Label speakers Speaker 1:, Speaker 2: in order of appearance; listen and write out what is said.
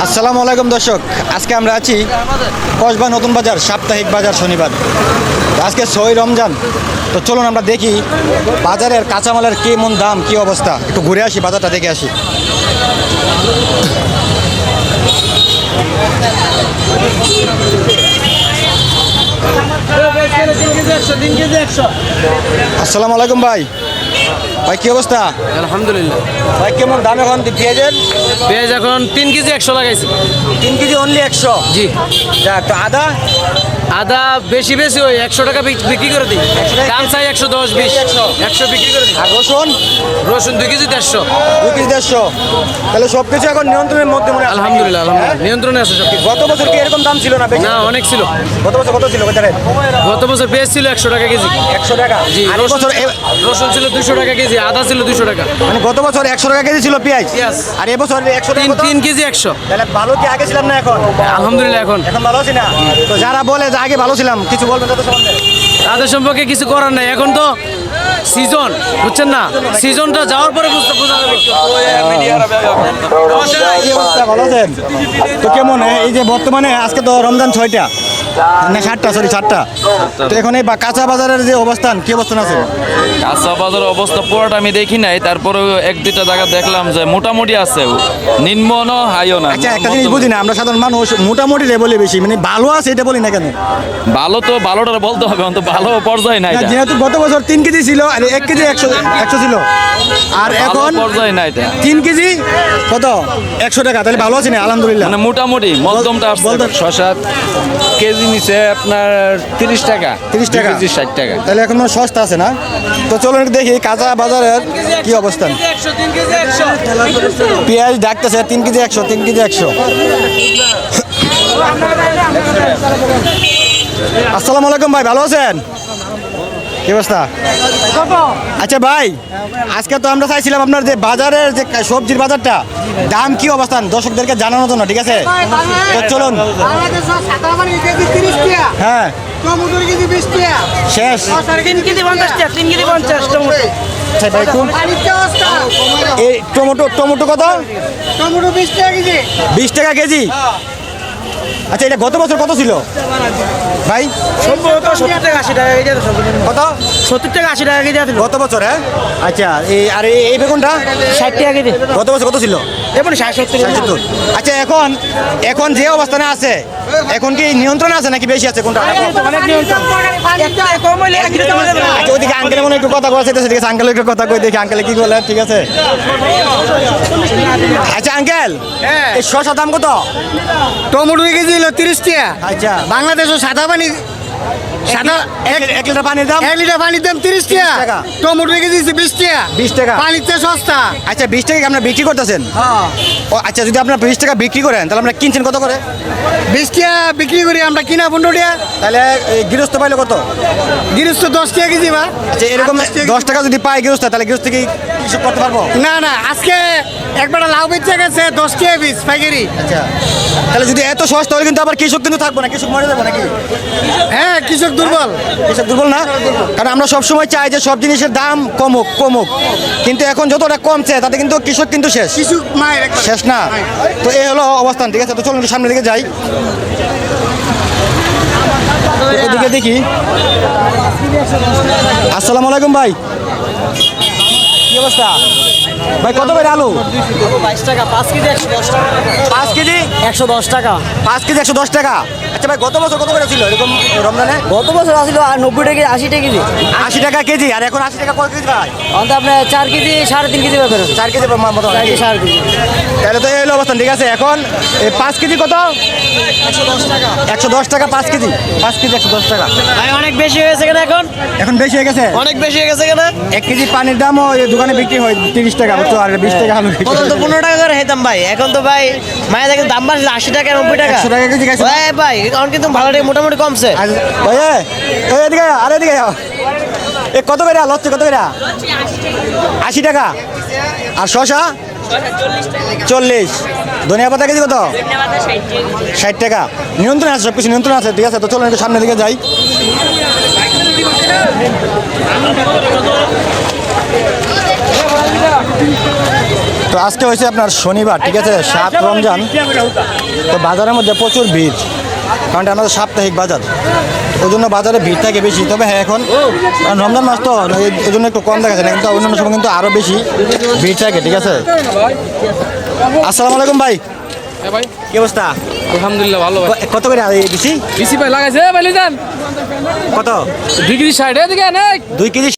Speaker 1: আসসালামু আলাইকুম দর্শক, আজকে আমরা আছি কসবা নতুন বাজার সাপ্তাহিক বাজার শনিবার। আজকে 6 রমজান। তো চলুন আমরা দেখি বাজারের কাঁচামালের কেমন দাম, কি অবস্থা। একটু ঘুরে আসি, বাজারটা দেখে আসি। আসসালামু আলাইকুম ভাই। ভাই কি অবস্থা?
Speaker 2: আলহামদুলিল্লাহ।
Speaker 1: ভাই কেমন দাম এখন পেঁয়াজের?
Speaker 2: পেঁয়াজ এখন 3 কেজি 100 লাগাইছি।
Speaker 1: 3 কেজি অনলি 100?
Speaker 2: জি।
Speaker 1: যাক, তো আদা?
Speaker 2: আদা বেশি বেশি ওই 100 টাকা বিক্রি করে দিই। দাম চাই 110 20 100 বিক্রি করে দিই।
Speaker 1: আর রসুন?
Speaker 2: রসুন 2 কেজি 150।
Speaker 1: 2 কেজি 150। তাহলে সব কিছু এখন নিয়ন্ত্রণের মধ্যে মনে হয়?
Speaker 2: আলহামদুলিল্লাহ আলহামদুলিল্লাহ, নিয়ন্ত্রণে আছে সব কিছু।
Speaker 1: গত বছর কি এরকম দাম ছিল না?
Speaker 2: না, অনেক ছিল।
Speaker 1: গত বছর কত ছিল বাজারে?
Speaker 2: গত বছর পেঁয়াজ ছিল 100 টাকা কেজি।
Speaker 1: 100 টাকা?
Speaker 2: জি।
Speaker 1: আর এই বছর
Speaker 2: রসুন ছিল 200 টাকা কেজি, আদা ছিল 200 টাকা।
Speaker 1: মানে গত বছর 100 টাকা কেজি ছিল পেঁয়াজ,
Speaker 2: Yes.
Speaker 1: আর এবছর 100 টাকা কত?
Speaker 2: 3 কেজি 100।
Speaker 1: তাহলে ভালো কি আগে ছিলাম না এখন?
Speaker 2: আলহামদুলিল্লাহ এখন
Speaker 1: এখন ভালো আছি না? তো যারা বলে যে আগে ভালো ছিলাম, কিছু বলবেন তাদের সম্বন্ধে?
Speaker 2: তাদের সম্পর্কে কিছু করার নাই। এখন তো সিজন, বুঝছেন না? সিজনটা যাওয়ার পরে বোঝা যাবে।
Speaker 1: কি অবস্থা, ভালো আছেন? তো কেমন এই যে বর্তমানে আজকে তো রমজান 6টা না 7টা, সরি 7টা। তো এখন এই কাঁচা বাজারের যে অবস্থান, কি অবস্থান আছে?
Speaker 3: কাঁচা বাজারের অবস্থা পুরোটা আমি দেখি নাই, তারপরে এক দুইটা জায়গা দেখলাম যে মোটামুটি আছে, নিম্ন না হাইও না।
Speaker 1: আচ্ছা, একটা জিনিস বুঝি না, আমরা সাধারণ মানুষ মোটামুটি রে বলি বেশি, মানে ভালো আছে এটা বলি না কেন?
Speaker 3: ভালো তো ভালোটা বলতে হবে, অন্তত ভালো পর্যায়ে নাই
Speaker 1: না,
Speaker 3: এটা।
Speaker 1: যেহেতু গত বছর 3 কেজি ছিল আর 1 কেজি 100 ছিল, আর
Speaker 3: ভালো
Speaker 1: এখন
Speaker 3: পর্যায়ে নাই এটা।
Speaker 1: 3 কেজি কত 100 টাকা, তাহলে ভালো আছি না? আলহামদুলিল্লাহ।
Speaker 3: মানে মোটামুটি মধ্যমটা আসছে।
Speaker 4: শশা কেজি নিচে আপনার 30 টাকা,
Speaker 1: 30 টাকা,
Speaker 4: 2 কেজি 60 টাকা।
Speaker 1: তাহলে এখন মনে হয় সস্তা আছে না? তো চলুন একটু দেখি কাঁচা বাজারের কি অবস্থান।
Speaker 2: 3 কেজি 100।
Speaker 1: পেঁয়াজ ডাকতেছে 3 কেজি 100, 3 কেজি 100। আসসালামু আলাইকুম ভাই, ভালো আছেন? কি অবস্থা? আচ্ছা ভাই, আজকে তো আমরা চাইছিলাম আপনার যে বাজারের যে সবজির বাজারটা দাম কি অবস্থান দর্শকদেরকে জানানোর জন্য, ঠিক আছে? তো চলুন। হ্যাঁ, শেষ।
Speaker 5: 3 কেজি 50 টাকা, 3 কেজি 50 টমেটো।
Speaker 1: আচ্ছা ভাই, এই টমেটো কত?
Speaker 5: টমেটো 20 টাকা কেজি।
Speaker 1: 20 টাকা কেজি? আচ্ছা, এটা গত বছর কত ছিল ভাই?
Speaker 5: সম্ভবত 70 টাকা 80 টাকা কেজি আছে।
Speaker 1: কত?
Speaker 5: 70 টাকা 80 টাকা কেজি আছে।
Speaker 1: গত বছর? হ্যাঁ। আচ্ছা, আর এই বেগুনটা
Speaker 5: 60 টাকা কেজি।
Speaker 1: গত বছর কত ছিল?
Speaker 5: দেখুন 60 70 টাকা।
Speaker 1: 70। আচ্ছা, এখন যে অবস্থানে আছে, এখন কি নিয়ন্ত্রণে আছে নাকি বেশি আছে কোনটা?
Speaker 5: অনেক নিয়ন্ত্রণ। একটা কম হইলে এক লিটার মনে হয়।
Speaker 1: আচ্ছা, ওইদিকে আঙ্কেল মনে হয় একটু কথা বলছে, ঠিক আছে? আঙ্কেল একটু কথা কই দেখি, আঙ্কেল কি বলে, ঠিক আছে? আচ্ছা আঙ্কেল, এই শসা দাম কত?
Speaker 5: টমেটো কেজি হলো 30 টাকা।
Speaker 1: আচ্ছা,
Speaker 5: বাংলাদেশে সাদা পানি সাদা
Speaker 1: 1 লিটার পানির দাম?
Speaker 5: 1 লিটার পানির দাম 30 টাকা। টমেটো কেজি 20 টাকা।
Speaker 1: 20 টাকা?
Speaker 5: পানিতে সস্তা।
Speaker 1: আচ্ছা, 20 টাকা আপনারা বিক্রি করতেছেন?
Speaker 5: হ্যাঁ,
Speaker 1: ও আচ্ছা, যদি আপনার 20 টাকা বিক্রি করেন তাহলে আপনারা কিনছেন কত করে?
Speaker 5: 20 টাকা বিক্রি করি আমরা, কিনা 15 টাকা।
Speaker 1: তাহলে এই গৃহস্থ পাইলে কত?
Speaker 5: গৃহস্থ 10 টাকা কেজি বা।
Speaker 1: আচ্ছা, এরকম 10 টাকা যদি পায় গৃহস্থ, তাহলে গৃহস্থ কি কিছু করতে পারবো?
Speaker 5: না না, আজকে একবার লাউ বেচে গেছে 10 টাকা পিস পাইকারি।
Speaker 1: আচ্ছা, তাহলে যদি এত সস্তা হলে কিন্তু আবার কৃষক কিন্তু থাকবো না, কৃষক মরে যাবে নাকি?
Speaker 5: হ্যাঁ, কৃষক দুর্বল।
Speaker 1: কৃষক দুর্বল না? কারণ আমরা সবসময় চাই যে সব জিনিসের দাম কমুক কমুক, কিন্তু এখন যতটা কমছে তাতে কিন্তু কৃষক কিন্তু শেষ
Speaker 5: কৃষক মায়ের একবার।
Speaker 1: শেষ না? তো এই হলো অবস্থান, ঠিক আছে? তো চলুন একটু সামনের দিকে যাই, এদিকে দেখি। আসসালামু আলাইকুম ভাই, কি অবস্থা ভাই? কত করে আলু?
Speaker 5: 22 টাকা 5 কেজি 110 টাকা।
Speaker 1: 5 কেজি
Speaker 5: 110 টাকা।
Speaker 1: 5 কেজি 110 টাকা? আচ্ছা ভাই, গত বছর কত করে ছিল এরকম রমজানে?
Speaker 5: গত বছর আসলে 90 টাকা 80 টাকা কেজি।
Speaker 1: 80 টাকা কেজি, আর এখন 80 টাকা কত কেজি ভাই?
Speaker 5: অন্ত আপনার 4 কেজি 3.5 কেজি ব্যাপার।
Speaker 1: 4 কেজি মতো?
Speaker 5: 4 কেজি 3.5 কেজি।
Speaker 1: তাহলে তো এই হলো অবস্থান, ঠিক আছে? এখন এই 5 কেজি কত?
Speaker 5: 110 টাকা।
Speaker 1: 110 টাকা 5 কেজি? 5 কেজি 110 টাকা?
Speaker 5: ভাই অনেক বেশি হয়েছে কেন এখন?
Speaker 1: এখন বেশি হয়ে গেছে?
Speaker 5: অনেক বেশি হয়ে গেছে কেন?
Speaker 1: 1 কেজি পানির দামও এই দোকানে বিক্রি হয় 30 টাকা, বুঝছো? আর 20 টাকা আলু বিক্রি
Speaker 5: প্রথম তো 15 টাকা করে খেতাম ভাই, এখন তো ভাই মায়ের দেখেন দাম বাড়ছে 80 টাকা 90 টাকা।
Speaker 1: 100 টাকা কেজি খাইছো?
Speaker 5: ভাই ভাই এখন কিন্তু ভালো টাকা মোটামুটি কমছে।
Speaker 1: ভাই এদিকে আয়, আর এদিকে আয়। এ কত করে লচ্ছে, কত করে? 80 টাকা। আর শসা? 40। ধনিয়া পাতা কেজি কত? 60 টাকা। নিয়ন্ত্রণ আছে, সব কিছু নিয়ন্ত্রণ আছে, ঠিক আছে? তো চলুন একটু সামনের দিকে যাই। তো আজকে হয়েছে আপনার শনিবার, ঠিক আছে, 7 রমজান। তো বাজারের মধ্যে প্রচুর ভিড়, কারণ আমাদের সাপ্তাহিক বাজার, ওই জন্য বাজারে ভিড় থাকে বেশি। তবে হ্যাঁ, এখন কারণ রমজান মাস তো এই জন্য একটু কম দেখা যায় না, কিন্তু অন্যান্য সময় কিন্তু আরও বেশি ভিড় থাকে, ঠিক আছে। আসসালামু আলাইকুম ভাই,
Speaker 4: ভাই
Speaker 1: কি অবস্থা?
Speaker 4: আলহামদুলিল্লাহ ভালো ভাই।
Speaker 1: কত করে দিছি?
Speaker 4: বেশি ভাই লাগাইছে ভাই যান
Speaker 1: কত?
Speaker 4: 2 কেজি 60 এদিকে
Speaker 1: 2 কেজি